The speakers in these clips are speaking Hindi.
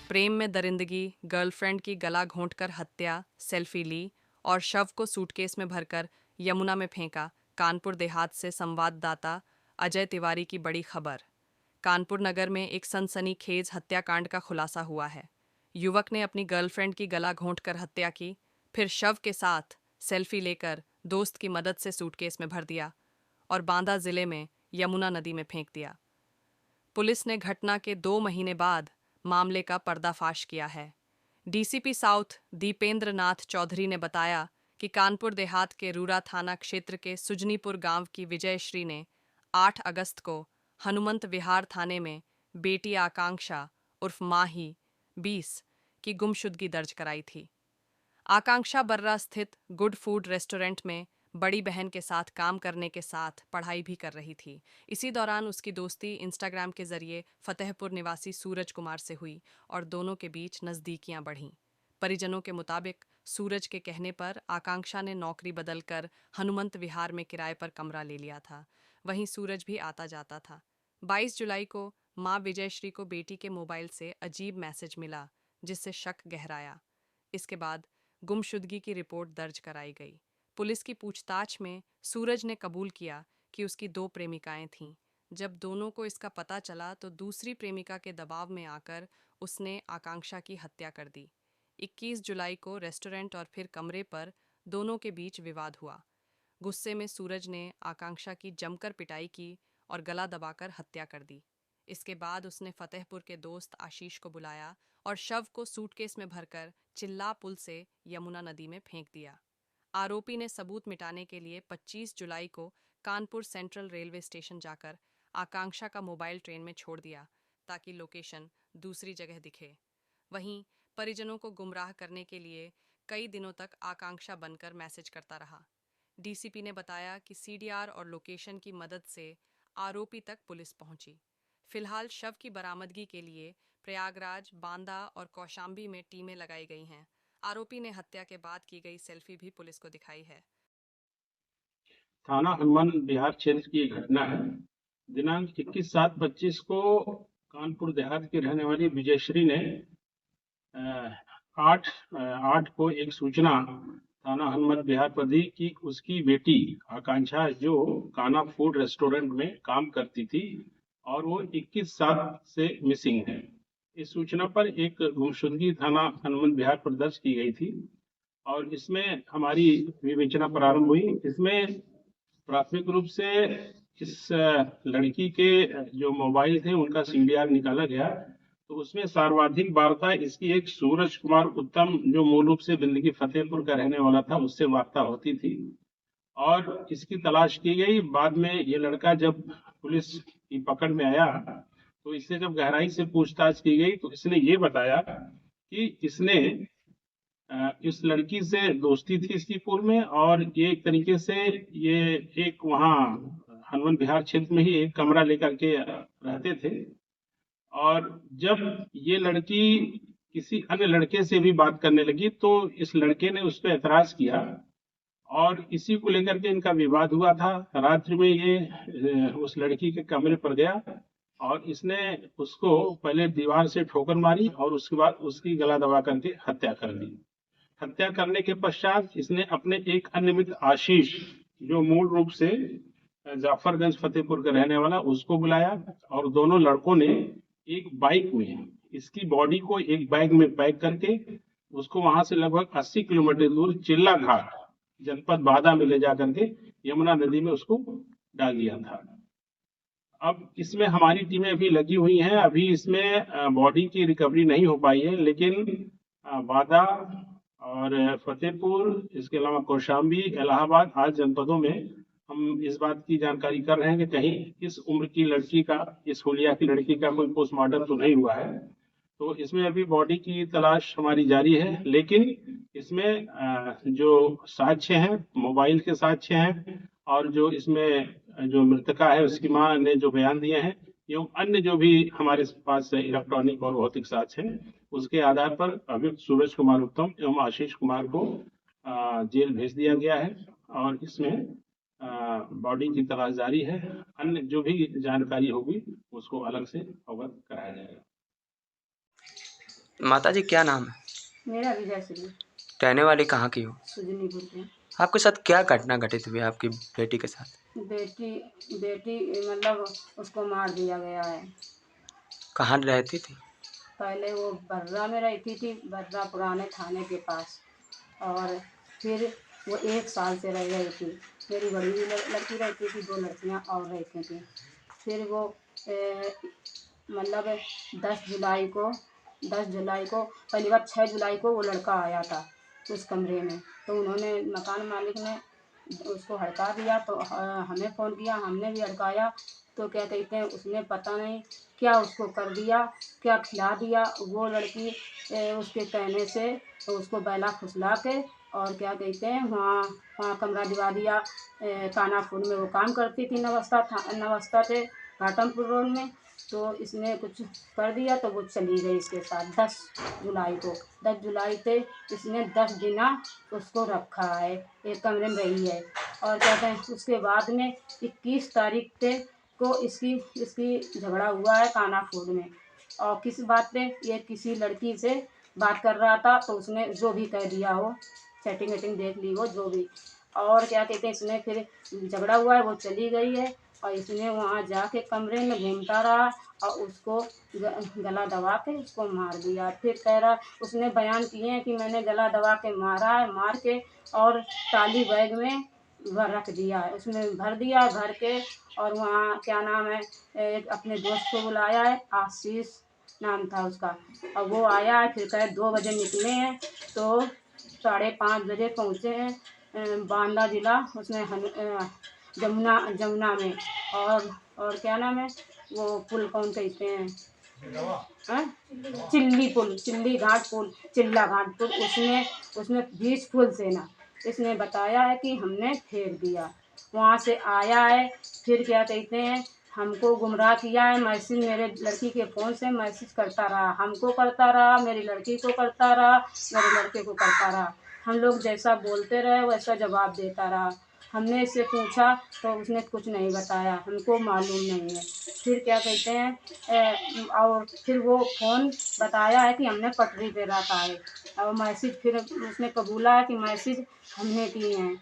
प्रेम में दरिंदगी, गर्लफ्रेंड की गला घोंटकर हत्या, सेल्फी ली और शव को सूटकेस में भरकर यमुना में फेंका। कानपुर देहात से संवाददाता अजय तिवारी की बड़ी खबर। कानपुर नगर में एक सनसनीखेज हत्याकांड का खुलासा हुआ है। युवक ने अपनी गर्लफ्रेंड की गला घोंटकर हत्या की, फिर शव के साथ सेल्फी लेकर दोस्त की मदद से सूटकेस में भर दिया और बांदा जिले में यमुना नदी में फेंक दिया। पुलिस ने घटना के 2 महीने बाद मामले का पर्दाफाश किया है। डीसीपी साउथ दीपेंद्र नाथ चौधरी ने बताया कि कानपुर देहात के रूरा थाना क्षेत्र के सुजनीपुर गांव की विजयश्री ने 8 अगस्त को हनुमंत विहार थाने में बेटी आकांक्षा उर्फ माही 20 की गुमशुदगी दर्ज कराई थी। आकांक्षा बर्रा स्थित गुड फूड रेस्टोरेंट में बड़ी बहन के साथ काम करने के साथ पढ़ाई भी कर रही थी। इसी दौरान उसकी दोस्ती इंस्टाग्राम के जरिए फतेहपुर निवासी सूरज कुमार से हुई और दोनों के बीच नज़दीकियां बढ़ीं। परिजनों के मुताबिक सूरज के कहने पर आकांक्षा ने नौकरी बदलकर हनुमंत विहार में किराए पर कमरा ले लिया था। वहीं सूरज भी आता जाता था। 22 जुलाई को मां विजयश्री को बेटी के मोबाइल से अजीब मैसेज मिला, जिससे शक गहराया। इसके बाद गुमशुदगी की रिपोर्ट दर्ज कराई गई। पुलिस की पूछताछ में सूरज ने कबूल किया कि उसकी 2 प्रेमिकाएं थीं। जब दोनों को इसका पता चला तो दूसरी प्रेमिका के दबाव में आकर उसने आकांक्षा की हत्या कर दी। 21 जुलाई को रेस्टोरेंट और फिर कमरे पर दोनों के बीच विवाद हुआ। गुस्से में सूरज ने आकांक्षा की जमकर पिटाई की और गला दबाकर हत्या कर दी। इसके बाद उसने फतेहपुर के दोस्त आशीष को बुलाया और शव को सूटकेस में भरकर चिल्ला पुल से यमुना नदी में फेंक दिया। आरोपी ने सबूत मिटाने के लिए 25 जुलाई को कानपुर सेंट्रल रेलवे स्टेशन जाकर आकांक्षा का मोबाइल ट्रेन में छोड़ दिया ताकि लोकेशन दूसरी जगह दिखे। वहीं परिजनों को गुमराह करने के लिए कई दिनों तक आकांक्षा बनकर मैसेज करता रहा। डीसीपी ने बताया कि सीडीआर और लोकेशन की मदद से आरोपी तक पुलिस पहुंची। फिलहाल शव की बरामदगी के लिए प्रयागराज, बांदा और कौशाम्बी में टीमें लगाई गई हैं। आरोपी ने हत्या के बाद की गई सेल्फी भी पुलिस को दिखाई है। थाना हनुमान विहार क्षेत्र की एक घटना है। दिनांक 21/7/25 को कानपुर देहात की रहने वाली विजयश्री ने 8 को एक सूचना थाना हनुमान विहार पर दी कि उसकी बेटी आकांक्षा जो काना फूड रेस्टोरेंट में काम करती थी और वो 21/7 से मिसिंग है। इस सूचना पर एक गुमशुदगी थाना हनुमान विहार पर दर्ज की गई थी और इसमें हमारी विवेचना प्रारंभ हुई। इसमें प्राथमिक रूप से इस लड़की के जो मोबाइल थे उनका सीडीआर निकाला गया, तो उसमें सर्वाधिक वार्ता इसकी एक सूरज कुमार उत्तम जो मूल रूप से दिल्ली की फतेहपुर का रहने वाला था उससे वार्ता होती थी और इसकी तलाश की गई। बाद में ये लड़का जब पुलिस की पकड़ में आया तो इससे जब गहराई से पूछताछ की गई तो इसने ये बताया कि इसने इस लड़की से दोस्ती थी इसकी पूर्व में और ये एक तरीके से ये एक वहाँ हनुमान विहार क्षेत्र में ही एक कमरा लेकर के रहते थे और जब ये लड़की किसी अन्य लड़के से भी बात करने लगी तो इस लड़के ने उस पर एतराज किया और इसी को लेकर के इनका विवाद हुआ था। रात्रि में ये उस लड़की के कमरे पर गया और इसने उसको पहले दीवार से ठोकर मारी और उसके बाद उसकी गला दबा करके हत्या कर दी। हत्या करने के पश्चात इसने अपने एक अन्य मित्र आशीष जो मूल रूप से जाफरगंज फतेहपुर का रहने वाला उसको बुलाया और दोनों लड़कों ने एक बाइक में इसकी बॉडी को एक बैग में पैक करके उसको वहां से लगभग 80 किलोमीटर दूर चिल्ला घाट जनपद बादा में ले जा करके यमुना नदी में उसको डाल दिया था। अब इसमें हमारी टीमें अभी लगी हुई हैं। अभी इसमें बॉडी की रिकवरी नहीं हो पाई है, लेकिन बादा और फतेहपुर, इसके अलावा कौशाम्बी, इलाहाबाद आदि जनपदों में हम इस बात की जानकारी कर रहे हैं कि कहीं इस उम्र की लड़की का, इस हुलिया की लड़की का कोई पोस्टमार्टम तो नहीं हुआ है। तो इसमें अभी बॉडी की तलाश हमारी जारी है, लेकिन इसमें जो साक्ष्य हैं, मोबाइल के साक्ष्य हैं और जो इसमें जो मृतका है उसकी मां ने जो बयान दिए हैं एवं अन्य जो भी हमारे पास इलेक्ट्रॉनिक और भौतिक साक्ष्य हैं, उसके आधार पर अभियुक्त सूरज कुमार उत्तम एवं आशीष कुमार को जेल भेज दिया गया है और इसमें बॉडी की तलाश जारी है। अन्य जो भी जानकारी होगी उसको अलग से अवगत कराया जाएगा। माता जी क्या नाम है? मेरा विजय श्री रहने वाली कहाँ की हो? सुजनीपुर के। आपके साथ क्या घटना घटित हुई आपकी बेटी के साथ? बेटी बेटी मतलब उसको मार दिया गया है। कहाँ रहती थी? पहले वो बर्रा में रहती थी, बर्रा पुराने थाने के पास। और फिर वो 1 साल से रह रही थी। मेरी बड़ी भी लड़की रहती थी, 2 लड़कियां और रहती थी। फिर वो मतलब 10 जुलाई को पहली बार 6 जुलाई को वो लड़का आया था उस कमरे में। तो उन्होंने मकान मालिक ने उसको हड़का दिया, तो हमें फ़ोन किया, हमने भी हड़काया। तो क्या कहते हैं, उसने पता नहीं क्या उसको कर दिया, क्या खिला दिया। वो लड़की उसके कहने से तो उसको बहला फुसला के और क्या कहते हैं वहाँ कमरा दिवा दिया। कानापुर में वो काम करती थी, नवस्था पे घाटमपुर रोड में। तो इसने कुछ कर दिया तो वो चली गई इसके साथ 10 जुलाई को। 10 जुलाई से इसने 10 दिन उसको रखा है, एक कमरे में रही है। और क्या कहते हैं, उसके बाद में 21 तारीख को इसकी झगड़ा हुआ है कानापुर में। और किस बात पे, ये किसी लड़की से बात कर रहा था, तो उसने जो भी कह दिया हो, चैटिंग वेटिंग देख ली हो जो भी। और क्या कहते हैं, इसने फिर झगड़ा हुआ है, वो चली गई है। और इसने वहाँ जाके कमरे में घूमता रहा और उसको गला दबा के उसको मार दिया। फिर कह रहा, उसने बयान किए हैं कि मैंने गला दबा के मारा है, मार के और ट्राली बैग में रख दिया है, उसमें भर दिया है, भर के। और वहाँ क्या नाम है, एक अपने दोस्त को बुलाया है, आशीष नाम था उसका। और वो आया है, फिर कहे 2 बजे निकले हैं तो 5:30 बजे पहुँचे हैं बांदा जिला, उसमें जमुना में। और क्या नाम है वो पुल कौन कहते हैं, चिल्ली घाट पुल, चिल्ला घाट पुल, उसमें बीच पुल से ना इसने बताया है कि हमने फेंक दिया। वहाँ से आया है, फिर क्या कहते हैं हमको गुमराह किया है। मैसेज मेरे लड़की के फ़ोन से मैसेज करता रहा, हमको करता रहा, मेरी लड़की को करता रहा, मेरे लड़के को करता रहा। हम लोग जैसा बोलते रहे वैसा जवाब देता रहा। हमने इससे पूछा तो उसने कुछ नहीं बताया, हमको मालूम नहीं है। फिर क्या कहते हैं और फिर वो फ़ोन बताया है कि हमने पटरी पे रखा है। और मैसेज फिर उसने कबूला है कि मैसेज हमने किए हैं।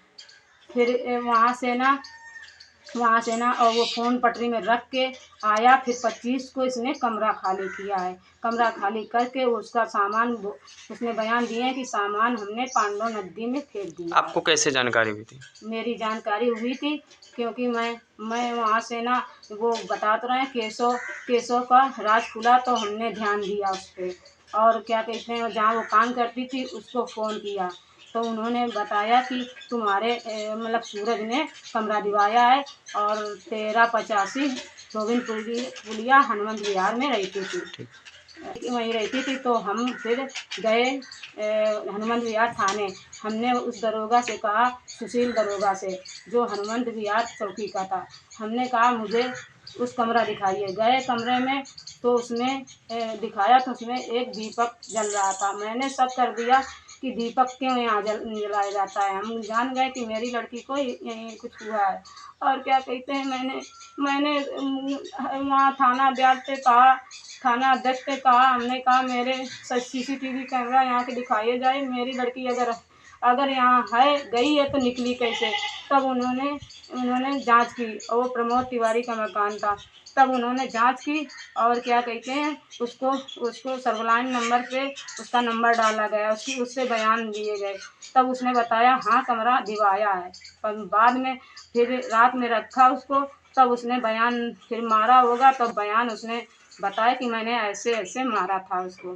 फिर वहाँ से ना और वो फ़ोन पटरी में रख के आया। फिर 25 को इसने कमरा खाली किया है। कमरा खाली करके उसका सामान उसने बयान दिए हैं कि सामान हमने पांडव नदी में फेंक दिया। आपको कैसे जानकारी हुई थी? मेरी जानकारी हुई थी क्योंकि मैं वहाँ से ना वो बता तो रहे केसों का राज खुला, तो हमने ध्यान दिया उस पर। और क्या कहते हैं, जहाँ वो काम करती थी उसको फ़ोन किया तो उन्होंने बताया कि तुम्हारे मतलब सूरज ने कमरा दिवाया है और 1385 पुलिया हनुमंत विहार में रहती थी, वहीं रहती थी। तो हम फिर गए हनुमंत विहार थाने। हमने उस दरोगा से कहा, सुशील दरोगा से, जो हनुमंत विहार चौकी का था, हमने कहा मुझे उस कमरा दिखाइए। गए कमरे में तो उसने दिखाया तो उसमें एक दीपक जल रहा था। मैंने शक कर दिया कि दीपक क्यों यहाँ जलाया जाता है। हम जान गए कि मेरी लड़की को यहीं कुछ हुआ है। और क्या कहते हैं, मैंने वहाँ थाना अध्यक्ष से कहा, हमने कहा मेरे CCTV कैमरा यहाँ के दिखाए जाए, मेरी लड़की अगर यहाँ है गई है तो निकली कैसे। तब उन्होंने जांच की और वो प्रमोद तिवारी का मकान था। तब उन्होंने जांच की और क्या कहते हैं उसको सर्वलाइन नंबर पे उसका नंबर डाला गया, उससे बयान दिए गए। तब उसने बताया हाँ कमरा दिवाया है। पर बाद में फिर रात में रखा उसको, तब उसने बयान फिर मारा होगा, तब बयान उसने बताया कि मैंने ऐसे ऐसे मारा था उसको।